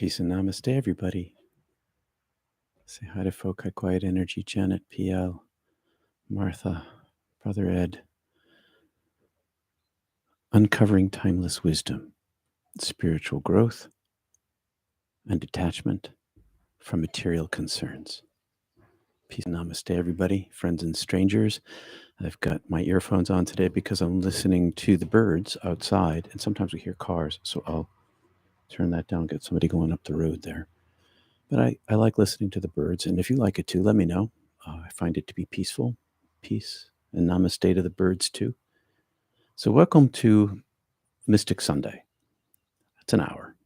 Peace and namaste, everybody. Say hi to folk at Quiet Energy, Janet, PL, Martha, Brother Ed. Uncovering timeless wisdom, spiritual growth, and detachment from material concerns. Peace and namaste, everybody, friends and strangers. I've got my earphones on today because I'm listening to the birds outside, and sometimes we hear cars, so I'll turn that down, get somebody going up the road there. But I like listening to the birds, and if you like it too, let me know. I find it to be peaceful. Peace and namaste to the birds too. So welcome to Mystic Sunday. It's an hour.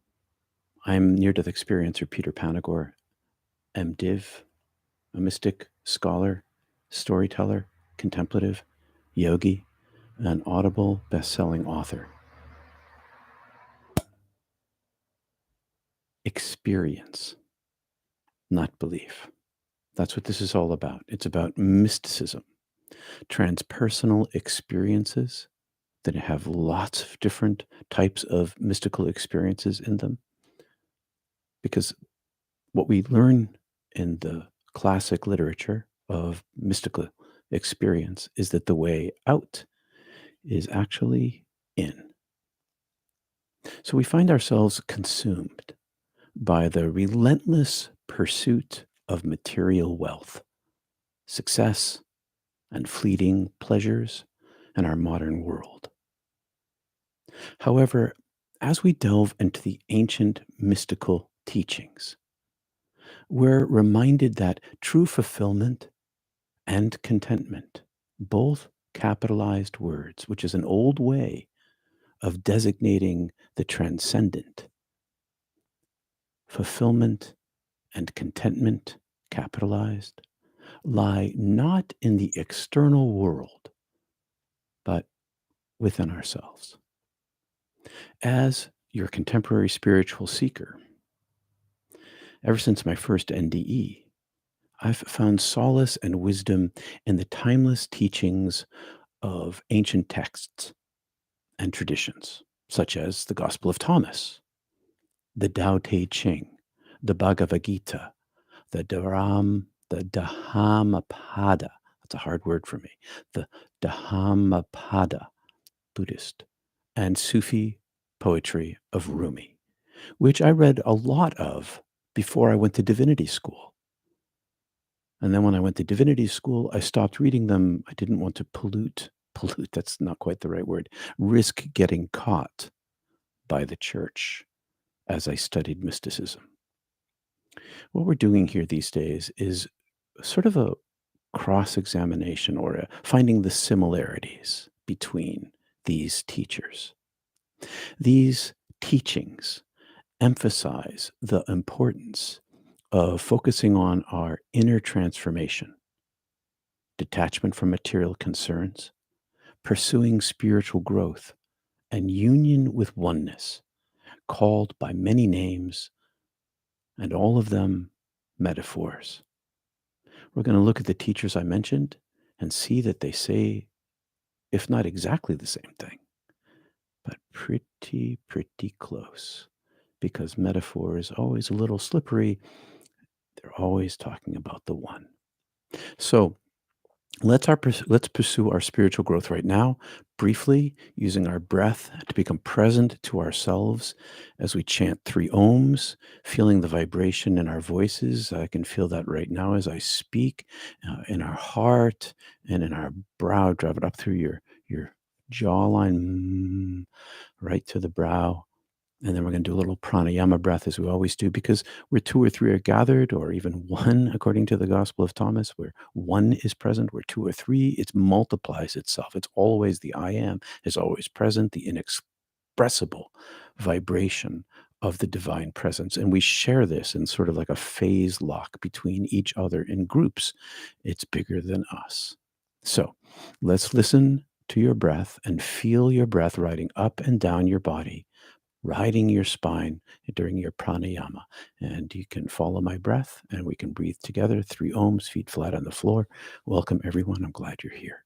I'm near-death experiencer Peter Panagore, MDiv, a mystic, scholar, storyteller, contemplative, yogi, an Audible best-selling author. Experience, not belief. That's what this is all about. It's about mysticism, transpersonal experiences that have lots of different types of mystical experiences in them. Because what we learn in the classic literature of mystical experience is that the way out is actually in. So we find ourselves consumed by the relentless pursuit of material wealth, success, and fleeting pleasures in our modern world. However, as we delve into the ancient mystical teachings, we're reminded that true fulfillment and contentment, both capitalized words, which is an old way of designating the transcendent, fulfillment and contentment, capitalized, lie not in the external world, but within ourselves. As your contemporary spiritual seeker, ever since my first NDE, I've found solace and wisdom in the timeless teachings of ancient texts and traditions, such as the Gospel of Thomas, the Tao Te Ching, the Bhagavad Gita, the Dhammapada. That's a hard word for me. The Dhammapada, Buddhist, and Sufi poetry of Rumi, which I read a lot of before I went to divinity school. And then when I went to divinity school, I stopped reading them. I didn't want to pollute, that's not quite the right word, risk getting caught by the church as I studied mysticism. What we're doing here these days is sort of a cross-examination or finding the similarities between these teachers. These teachings emphasize the importance of focusing on our inner transformation, detachment from material concerns, pursuing spiritual growth, and union with oneness, called by many names, and all of them metaphors. We're going to look at the teachers I mentioned and see that they say, if not exactly the same thing, but pretty close, because metaphor is always a little slippery. They're always talking about the one. So let's pursue our spiritual growth right now, briefly using our breath to become present to ourselves as we chant 3 ohms, feeling the vibration in our voices. I can feel that right now as I speak, in our heart and in our brow. Drive it up through your jawline, right to the brow. And then we're going to do a little pranayama breath as we always do, because where 2 or 3 are gathered, or even 1, according to the Gospel of Thomas, where 1 is present, where 2 or 3, it multiplies itself. It's always the I am is always present, the inexpressible vibration of the divine presence. And we share this in sort of like a phase lock between each other in groups. It's bigger than us. So let's listen to your breath and feel your breath riding up and down your body, riding your spine during your pranayama. And you can follow my breath and we can breathe together. 3 ohms, feet flat on the floor. Welcome, everyone. I'm glad you're here.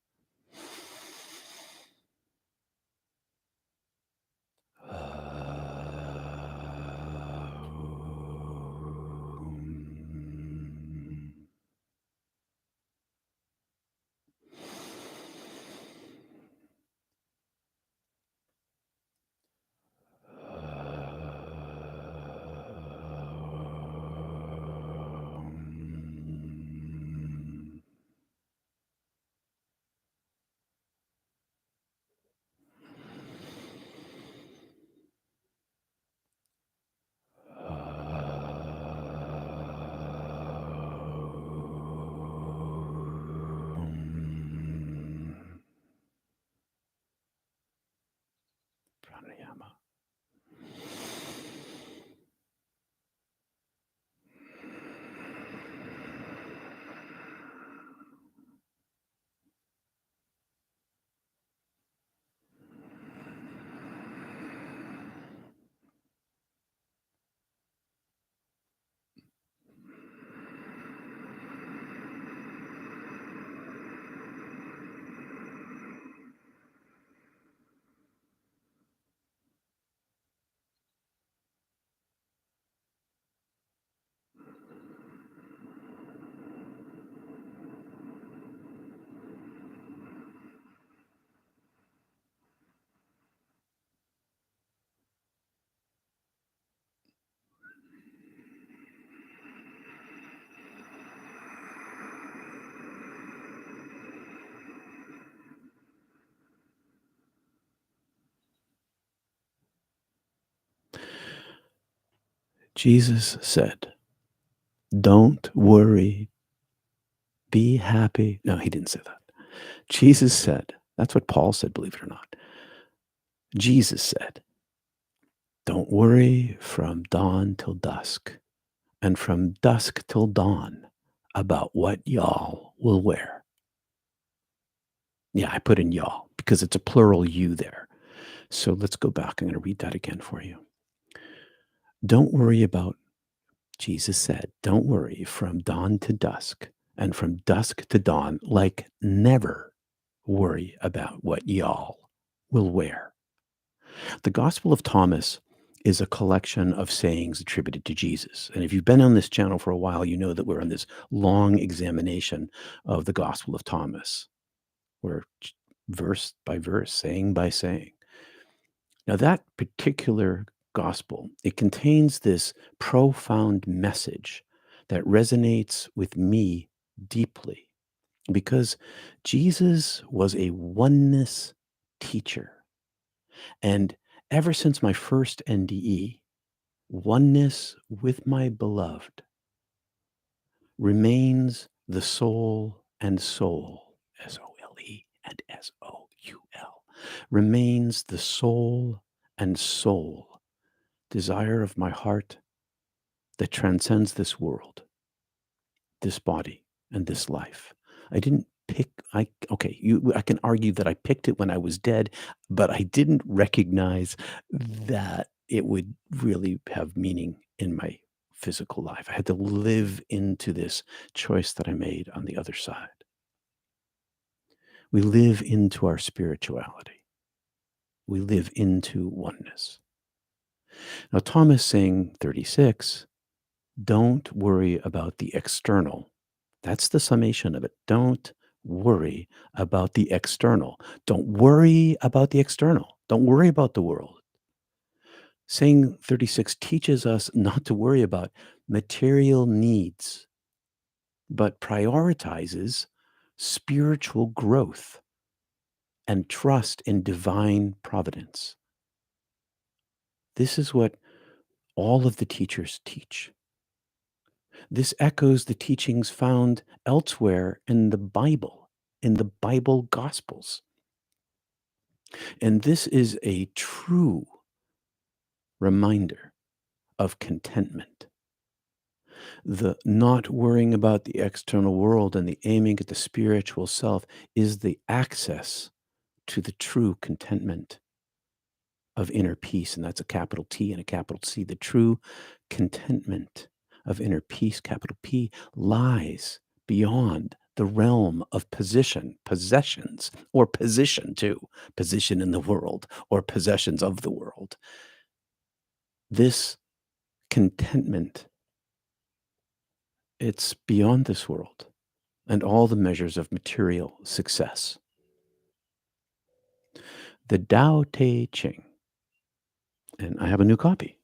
Jesus said, don't worry, be happy. No, he didn't say that. Jesus said, that's what Paul said, believe it or not. Jesus said, don't worry from dawn till dusk, and from dusk till dawn about what y'all will wear. Yeah, I put in y'all because it's a plural you there. So let's go back. I'm going to read that again for you. Don't worry about, Jesus said, don't worry from dawn to dusk and from dusk to dawn, like never worry about what y'all will wear. The Gospel of Thomas is a collection of sayings attributed to Jesus. And if you've been on this channel for a while, you know that we're on this long examination of the Gospel of Thomas. We're verse by verse, saying by saying. Now, that particular gospel, it contains this profound message that resonates with me deeply because Jesus was a oneness teacher. And ever since my first NDE, oneness with my beloved remains the soul and soul, S-O-L-E and S-O-U-L, remains the soul and soul desire of my heart that transcends this world, this body, and this life. I didn't pick, I can argue that I picked it when I was dead, but I didn't recognize that it would really have meaning in my physical life. I had to live into this choice that I made on the other side. We live into our spirituality. We live into oneness. Now, Thomas saying 36, don't worry about the external. That's the summation of it. Don't worry about the external. Don't worry about the external. Don't worry about the world. Saying 36 teaches us not to worry about material needs, but prioritizes spiritual growth and trust in divine providence. This is what all of the teachers teach. This echoes the teachings found elsewhere in the Bible Gospels. And this is a true reminder of contentment. The not worrying about the external world and the aiming at the spiritual self is the access to the true contentment of inner peace. And that's a capital T and a capital C. The true contentment of inner peace, capital P, lies beyond the realm of possessions, or position too, position in the world, or possessions of the world. This contentment, it's beyond this world and all the measures of material success. The Tao Te Ching, and I have a new copy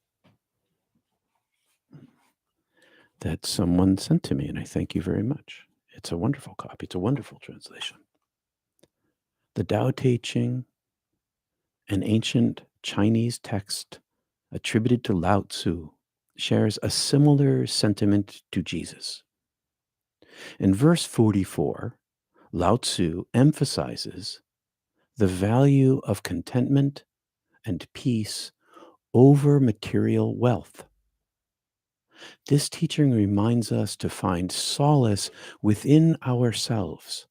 that someone sent to me, and I thank you very much. It's a wonderful copy. It's a wonderful translation. The Tao Te Ching, an ancient Chinese text attributed to Lao Tzu, shares a similar sentiment to Jesus. In verse 44, Lao Tzu emphasizes the value of contentment and peace over material wealth. This teaching reminds us to find solace within ourselves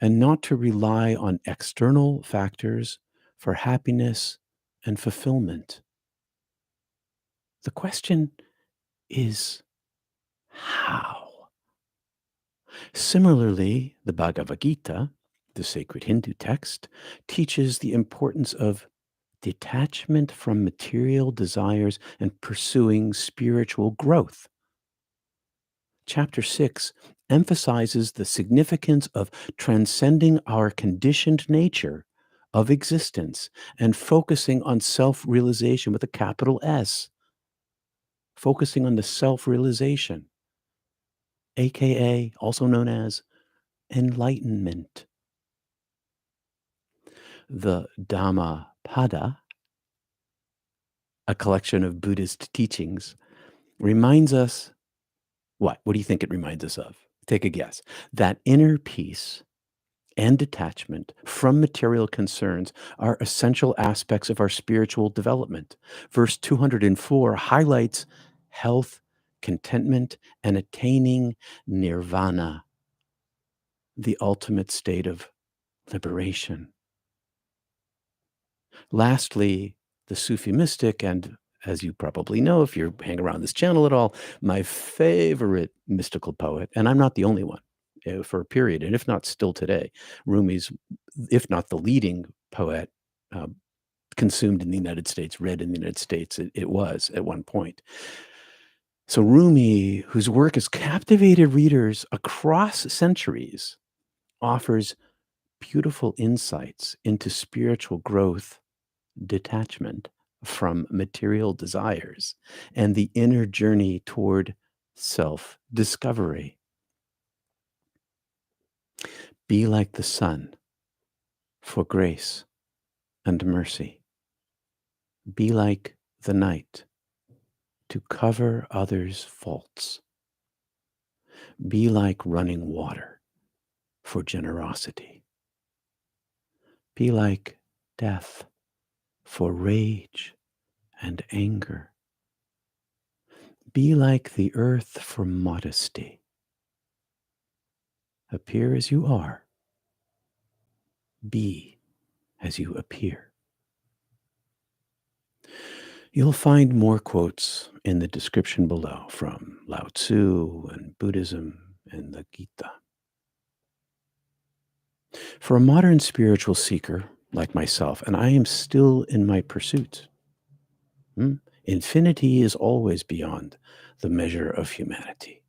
and not to rely on external factors for happiness and fulfillment. The question is how? Similarly, the Bhagavad Gita, the sacred Hindu text, teaches the importance of detachment from material desires and pursuing spiritual growth. Chapter 6 emphasizes the significance of transcending our conditioned nature of existence and focusing on self-realization with a capital S, focusing on the self-realization, aka also known as enlightenment. The Dhammapada, a collection of Buddhist teachings, reminds us what? What do you think it reminds us of? Take a guess. That inner peace and detachment from material concerns are essential aspects of our spiritual development. Verse 204 highlights health, contentment, and attaining nirvana, the ultimate state of liberation. Lastly, the Sufi mystic, and as you probably know, if you hang around this channel at all, my favorite mystical poet, and I'm not the only one for a period, and if not still today, Rumi's, if not the leading poet, uh, consumed in the United States, read in the United States, it was at one point. So Rumi, whose work has captivated readers across centuries, offers beautiful insights into spiritual growth, detachment from material desires, and the inner journey toward self discovery. Be like the sun for grace and mercy. Be like the night to cover others' faults. Be like running water for generosity. Be like death for rage and anger. Be like the earth for modesty. Appear as you are. Be as you appear. You'll find more quotes in the description below from Lao Tzu and Buddhism and the Gita. For a modern spiritual seeker like myself, and I am still in my pursuit, infinity is always beyond the measure of humanity.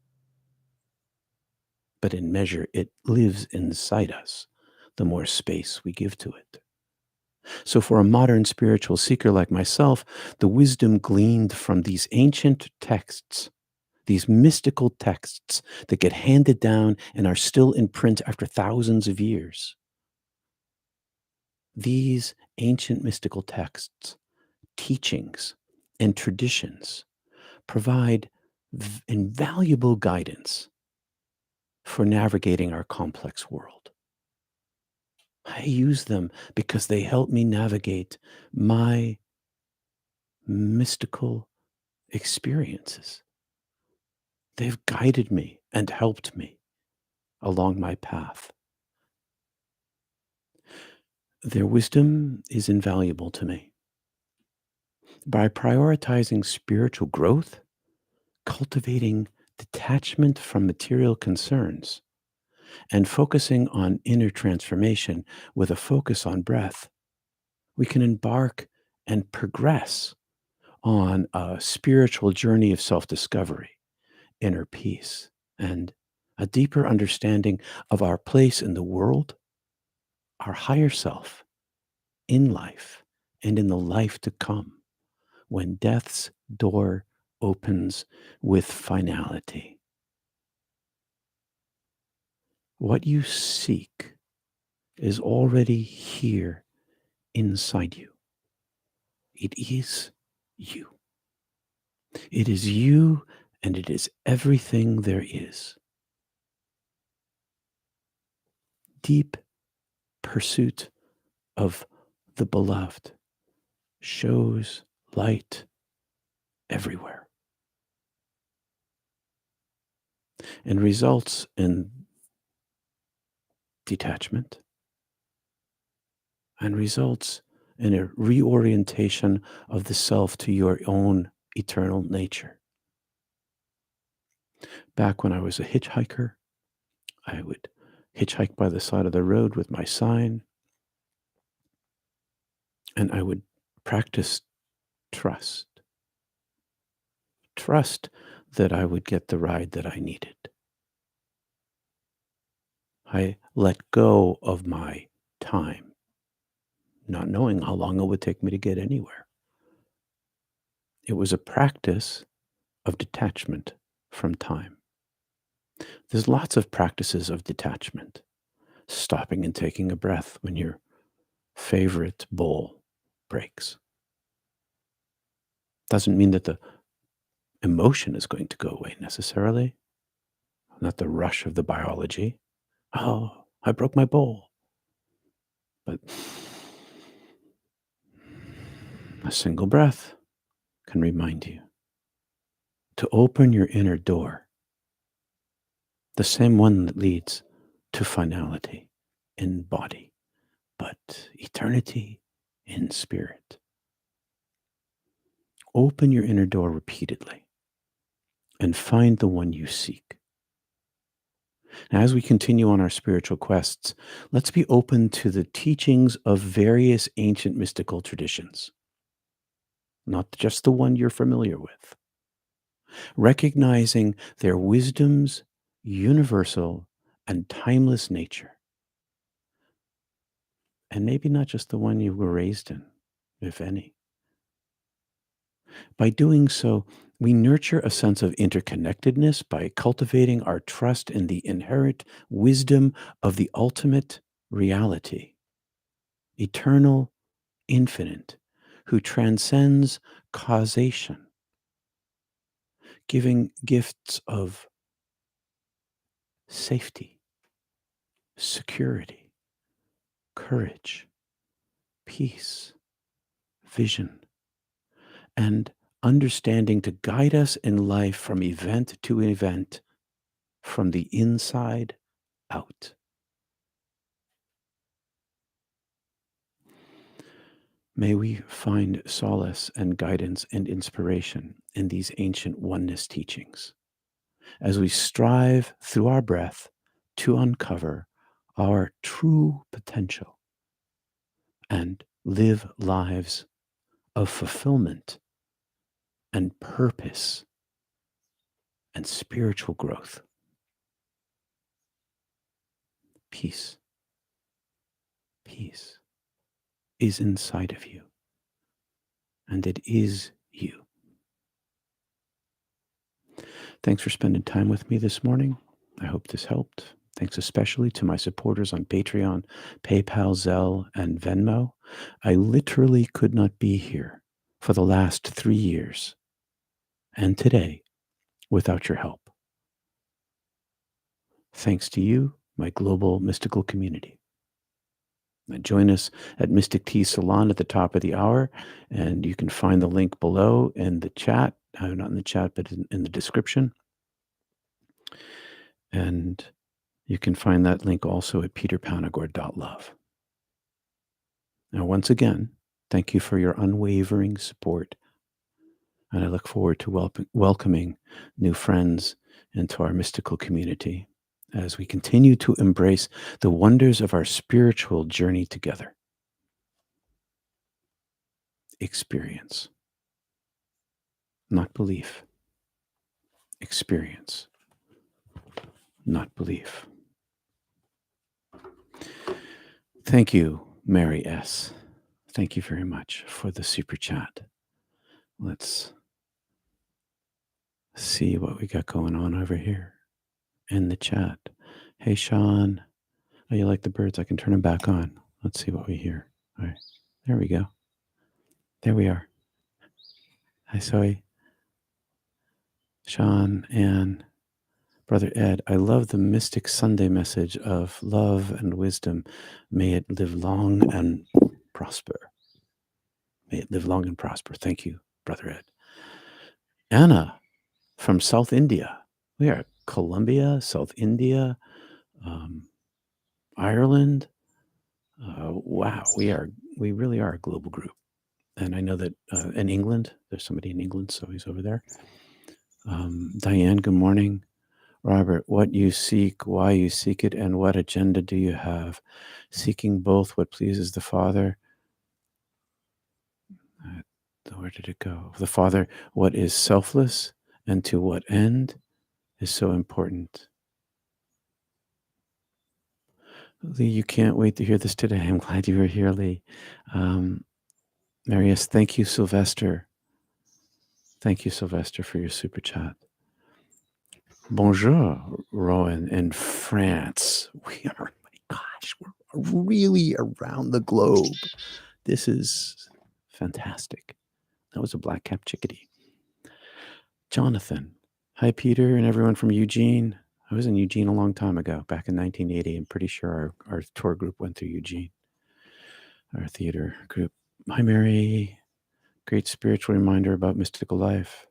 But in measure, it lives inside us, the more space we give to it. So for a modern spiritual seeker like myself, the wisdom gleaned from these ancient texts, these mystical texts that get handed down and are still in print after thousands of years. These ancient mystical texts, teachings, and traditions provide invaluable guidance for navigating our complex world. I use them because they help me navigate my mystical experiences. They've guided me and helped me along my path. Their wisdom is invaluable to me. By prioritizing spiritual growth, cultivating detachment from material concerns, and focusing on inner transformation with a focus on breath, we can embark and progress on a spiritual journey of self discovery, inner peace, and a deeper understanding of our place in the world, our higher self, in life, and in the life to come, when death's door opens with finality. What you seek is already here inside you. It is you. It is you, and it is everything there is. Deep pursuit of the beloved shows light everywhere and results in detachment and results in a reorientation of the self to your own eternal nature. Back when I was a hitchhiker, I would hitchhike by the side of the road with my sign, and I would practice trust. Trust that I would get the ride that I needed. I let go of my time, not knowing how long it would take me to get anywhere. It was a practice of detachment from time. There's lots of practices of detachment. Stopping and taking a breath when your favorite bowl breaks. Doesn't mean that the emotion is going to go away necessarily, not the rush of the biology. Oh, I broke my bowl. But a single breath can remind you to open your inner door, the same one that leads to finality in body, but eternity in spirit. Open your inner door repeatedly and find the one you seek. Now, as we continue on our spiritual quests, let's be open to the teachings of various ancient mystical traditions, not just the one you're familiar with, recognizing their wisdom's universal and timeless nature, and maybe not just the one you were raised in, if any. By doing so, we nurture a sense of interconnectedness by cultivating our trust in the inherent wisdom of the ultimate reality, eternal, infinite, who transcends causation, giving gifts of safety, security, courage, peace, vision, and understanding to guide us in life from event to event, from the inside out. May we find solace and guidance and inspiration in these ancient oneness teachings as we strive through our breath to uncover our true potential and live lives of fulfillment and purpose and spiritual growth. Peace, peace is inside of you, and it is you. Thanks for spending time with me this morning. I hope this helped. Thanks especially to my supporters on Patreon, PayPal, Zelle, and Venmo. I literally could not be here for the last 3 years and today without your help. Thanks to you, my global mystical community. Now join us at Mystic Tea Salon at the top of the hour, and you can find the link below in the chat, not in the chat, but in the description. And you can find that link also at peterpanagore.love. Now, once again, thank you for your unwavering support. And I look forward to welcoming new friends into our mystical community as we continue to embrace the wonders of our spiritual journey together. Experience, not belief. Experience, not belief. Thank you, Mary S. Thank you very much for the super chat. Let's see what we got going on over here in the chat. Hey, Sean. Oh, you like the birds? I can turn them back on. Let's see what we hear. All right. There we go. There we are. Hi, Zoe. Sean and Brother Ed. I love the Mystic Sunday message of love and wisdom. May it live long and prosper. May it live long and prosper. Thank you, Brother Ed. Anna from South India. We are Colombia, South India, Ireland. Wow, we really are a global group. And I know that in England, there's somebody in England, so he's over there. Diane, good morning. Robert, what you seek, why you seek it, and what agenda do you have? Seeking both what pleases the Father. Where did it go? The Father, what is selfless and to what end is so important. Lee, you can't wait to hear this today. I'm glad you were here, Lee. Marius, thank you, Sylvester. Thank you, Sylvester, for your super chat. Bonjour, Rowan in France. We are, my gosh, we're really around the globe. This is fantastic. That was a black-capped chickadee. Jonathan. Hi, Peter, and everyone from Eugene. I was in Eugene a long time ago, back in 1980. I'm pretty sure our tour group went through Eugene, our theater group. Hi, Mary. Great spiritual reminder about mystical life.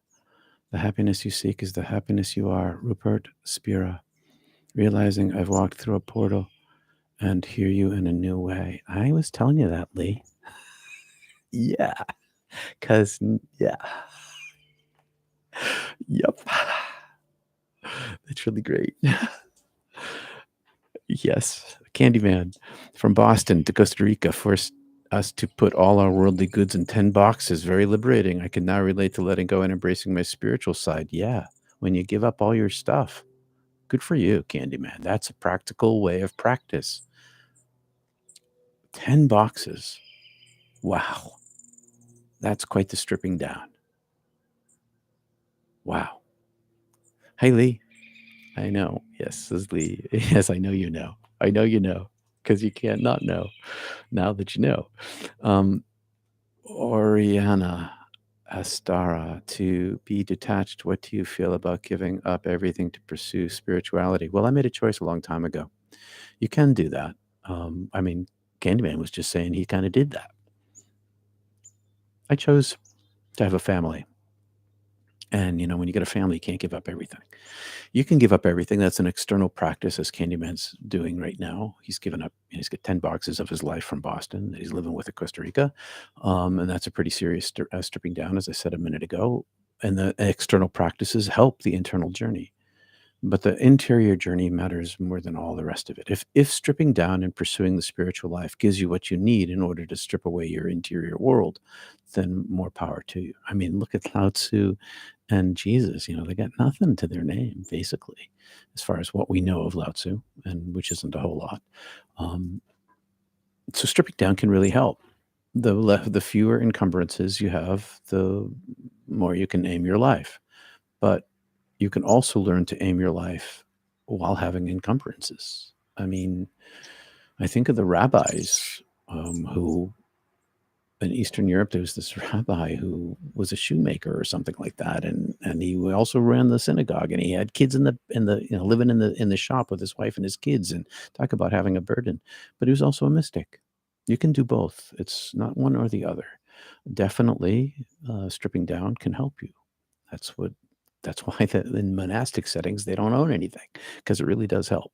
The happiness you seek is the happiness you are. Rupert Spira. Realizing I've walked through a portal and hear you in a new way. I was telling you that, Lee. Yeah. Because, yeah. Yep. That's really great. Yes. Candyman from Boston to Costa Rica forced us to put all our worldly goods in 10 boxes. Very liberating. I can now relate to letting go and embracing my spiritual side. Yeah. When you give up all your stuff. Good for you, Candyman. That's a practical way of practice. 10 boxes. Wow. That's quite the stripping down. Wow. Hey, Lee. I know. Yes, says Lee. Yes, I know you know. I know you know because you can't not know now that you know. Um, Oriana Astara, to be detached, what do you feel about giving up everything to pursue spirituality? Well, I made a choice a long time ago. You can do that. I mean, Candyman was just saying he kind of did that. I chose to have a family. And, when you get a family, you can't give up everything. You can give up everything. That's an external practice, as Candyman's doing right now. He's given up, he's got 10 boxes of his life from Boston that he's living with at Costa Rica. And that's a pretty serious stripping down, as I said a minute ago. And the external practices help the internal journey. But the interior journey matters more than all the rest of it. If stripping down and pursuing the spiritual life gives you what you need in order to strip away your interior world, then more power to you. I mean, look at Lao Tzu and Jesus. They got nothing to their name, basically, as far as what we know of Lao Tzu, and which isn't a whole lot. So stripping down can really help. The fewer encumbrances you have, the more you can aim your life. But you can also learn to aim your life while having encumbrances. I mean, I think of the rabbis who in Eastern Europe, there was this rabbi who was a shoemaker or something like that, and he also ran the synagogue, and he had kids in the living in the shop with his wife and his kids, and talk about having a burden. But he was also a mystic. You can do both. It's not one or the other. Definitely, stripping down can help you. That's what. That's why in monastic settings they don't own anything, because it really does help.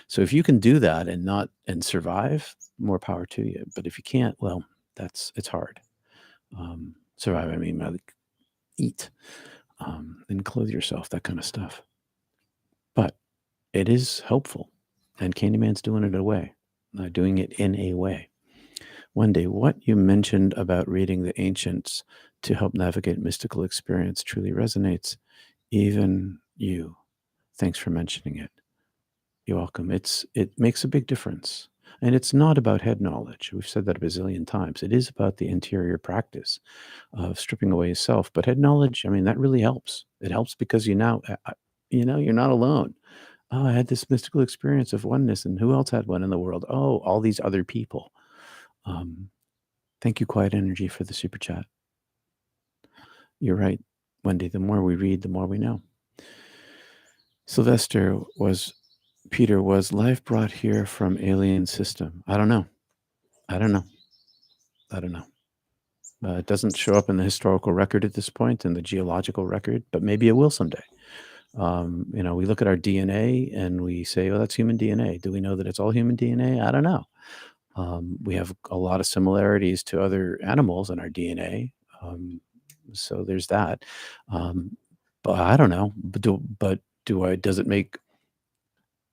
So if you can do that and survive, more power to you. But if you can't, well, it's hard. Survive, I mean, like eat, and clothe yourself, that kind of stuff. But it is helpful, and Candyman's doing it doing it in a way. One day, what you mentioned about reading the ancients to help navigate mystical experience truly resonates. Even you. Thanks for mentioning it. You're welcome. It makes a big difference. And it's not about head knowledge. We've said that a bazillion times. It is about the interior practice of stripping away self. But head knowledge, I mean, that really helps. It helps because you're not alone. Oh, I had this mystical experience of oneness, and who else had one in the world? Oh, all these other people. Um, Thank you, Quiet Energy, for the super chat. You're right, Wendy. The more we read, the more we know. Sylvester Peter, was life brought here from alien system? I don't know. I don't know. I don't know. It doesn't show up in the historical record at this point, in the geological record, but maybe it will someday. We look at our DNA and we say, "Oh, that's human DNA." Do we know that it's all human DNA? I don't know. We have a lot of similarities to other animals in our DNA, so there's that. Um, but I don't know. Do I? Does it make?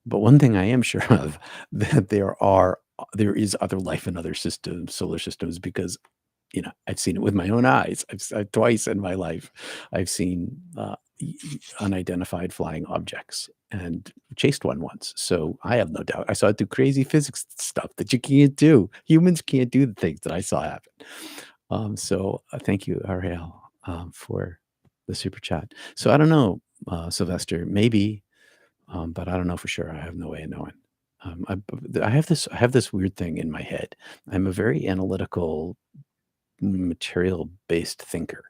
But one thing I am sure of, that there is other life in other systems, solar systems, because I've seen it with my own eyes. Twice in my life, I've seen unidentified flying objects and chased one once. So I have no doubt. I saw it through crazy physics stuff that you can't do. Humans can't do the things that I saw happen. So thank you, Ariel, for the super chat. So I don't know, Sylvester, maybe, but I don't know for sure. I have no way of knowing. I have this weird thing in my head. I'm a very analytical, material based thinker.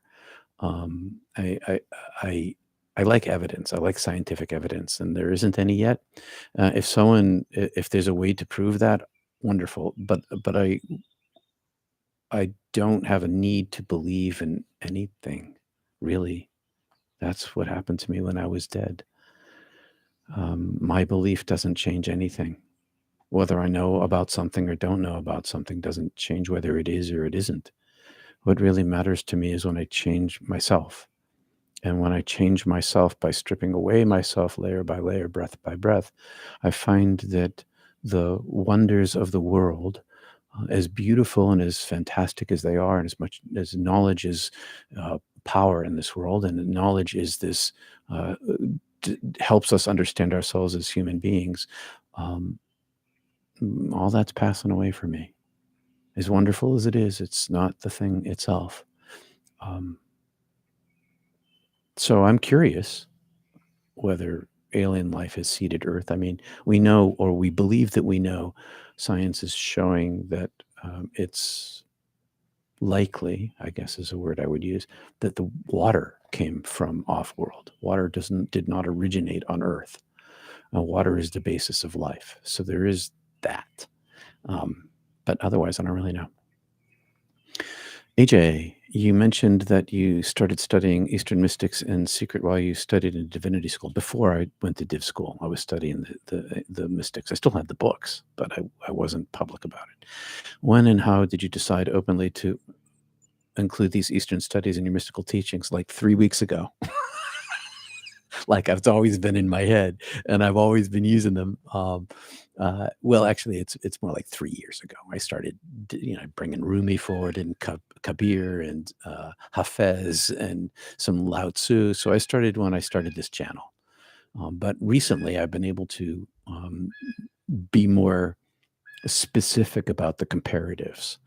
I I like evidence. I like scientific evidence, and there isn't any yet. If there's a way to prove that, wonderful. But I don't have a need to believe in anything, really. That's what happened to me when I was dead. My belief doesn't change anything. Whether I know about something or don't know about something doesn't change whether it is or it isn't. What really matters to me is when I change myself. And when I change myself by stripping away myself layer by layer, breath by breath, I find that the wonders of the world, as beautiful and as fantastic as they are, and as much as knowledge is power in this world, and knowledge is this, uh, helps us understand ourselves as human beings, um, all that's passing away for me. As wonderful as it is, it's not the thing itself. Um, so I'm curious whether alien life has seeded Earth. I mean, we know, or we believe that we know, science is showing that it's likely, I guess is a word I would use, that the water came from off-world. Water did not originate on Earth. Water is the basis of life. So there is that. But otherwise, I don't really know. AJ, you mentioned that you started studying Eastern mystics and secret while you studied in divinity school. Before I went to div school, I was studying the mystics. I still had the books, but I wasn't public about it. When and how did you decide openly to include these Eastern studies in your mystical teachings? Like 3 weeks ago. Like it's always been in my head, and I've always been using them. Well, actually, it's more like 3 years ago. I started, bringing Rumi forward and Kabir and Hafez and some Lao Tzu. So I started when I started this channel. But recently, I've been able to be more specific about the comparatives,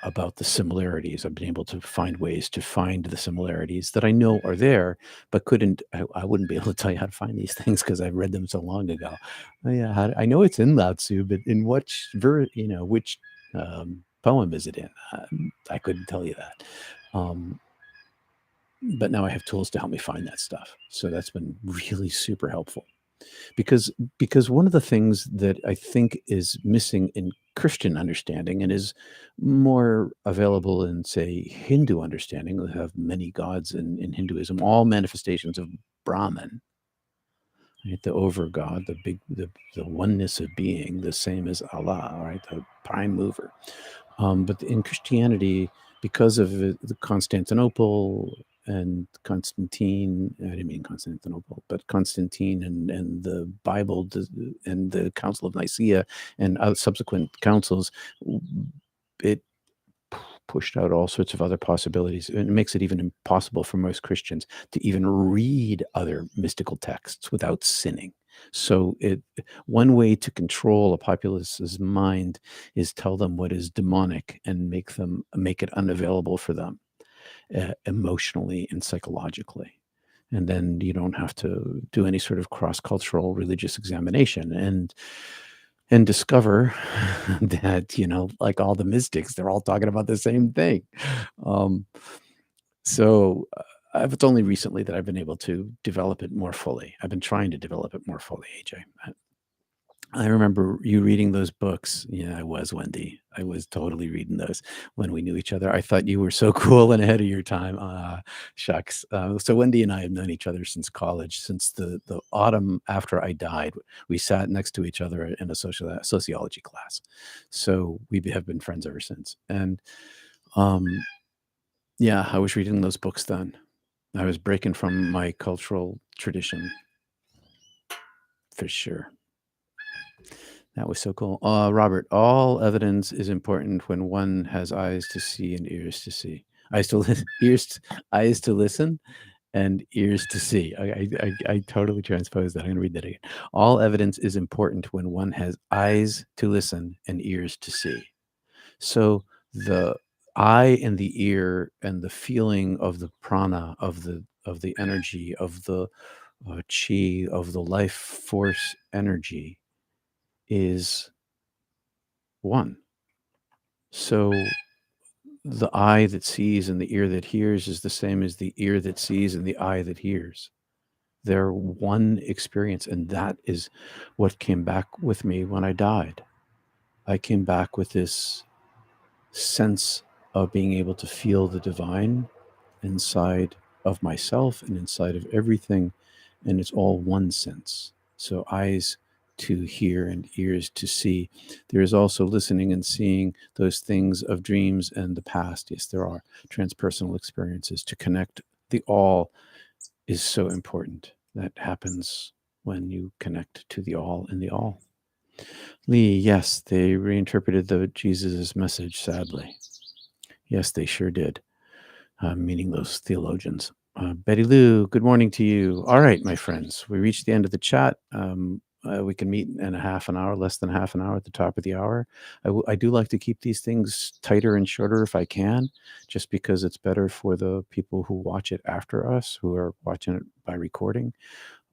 about the similarities. I've been able to find ways to find the similarities that I know are there, but I wouldn't be able to tell you how to find these things because I've read them so long ago. Oh, yeah, I know it's in Lao Tzu, but in which poem is it in? I couldn't tell you that. But now I have tools to help me find that stuff. So that's been really super helpful because one of the things that I think is missing in Christian understanding and is more available in, say, Hindu understanding, we have many gods in Hinduism, all manifestations of Brahman, right? The over God, the oneness of being, the same as Allah, right? The prime mover. But in Christianity, because of the Constantinople and Constantine, I didn't mean Constantinople, but Constantine and the Bible and the Council of Nicaea and subsequent councils, it pushed out all sorts of other possibilities. And it makes it even impossible for most Christians to even read other mystical texts without sinning. So one way to control a populace's mind is tell them what is demonic and make it unavailable for them emotionally and psychologically. And then you don't have to do any sort of cross-cultural religious examination and discover that, like all the mystics, they're all talking about the same thing. Um, it's only recently that I've been able to develop it more fully. I've been trying to develop it more fully, AJ. I remember you reading those books. Yeah, I was, Wendy. I was totally reading those when we knew each other. I thought you were so cool and ahead of your time. Shucks. So Wendy and I have known each other since college, since the autumn after I died. We sat next to each other in a sociology class. So we have been friends ever since. And um, yeah, I was reading those books then. I was breaking from my cultural tradition for sure. That was so cool. Robert, all evidence is important when one has eyes to see and ears to see. Eyes to listen, eyes to listen, and ears to see. I totally transposed that. I'm going to read that again. All evidence is important when one has eyes to listen and ears to see. So the eye and the ear and the feeling of the prana of the energy of the chi of the life force energy is one. So the eye that sees and the ear that hears is the same as the ear that sees and the eye that hears. They're one experience. And that is what came back with me when I died. I came back with this sense of being able to feel the divine inside of myself and inside of everything. And it's all one sense. So eyes to hear and ears to see. There is also listening and seeing those things of dreams and the past. Yes, there are transpersonal experiences. To connect the all is so important. That happens when you connect to the all in the all. Lee, yes, they reinterpreted the Jesus' message, sadly. Yes, they sure did, meaning those theologians. Betty Lou, good morning to you. All right, my friends, we reached the end of the chat. We can meet in a half an hour, less than half an hour at the top of the hour. I do like to keep these things tighter and shorter if I can, just because it's better for the people who watch it after us, who are watching it by recording.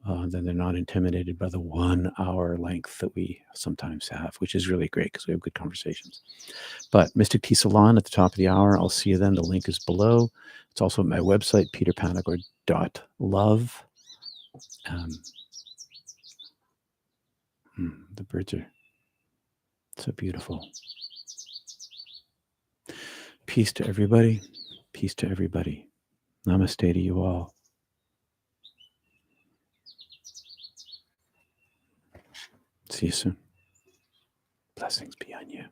Then they're not intimidated by the 1 hour length that we sometimes have, which is really great because we have good conversations. But Mystic Tea Salon at the top of the hour. I'll see you then. The link is below. It's also at my website, peterpanagore.love. The birds are so beautiful. Peace to everybody. Peace to everybody. Namaste to you all. See you soon. Blessings be on you.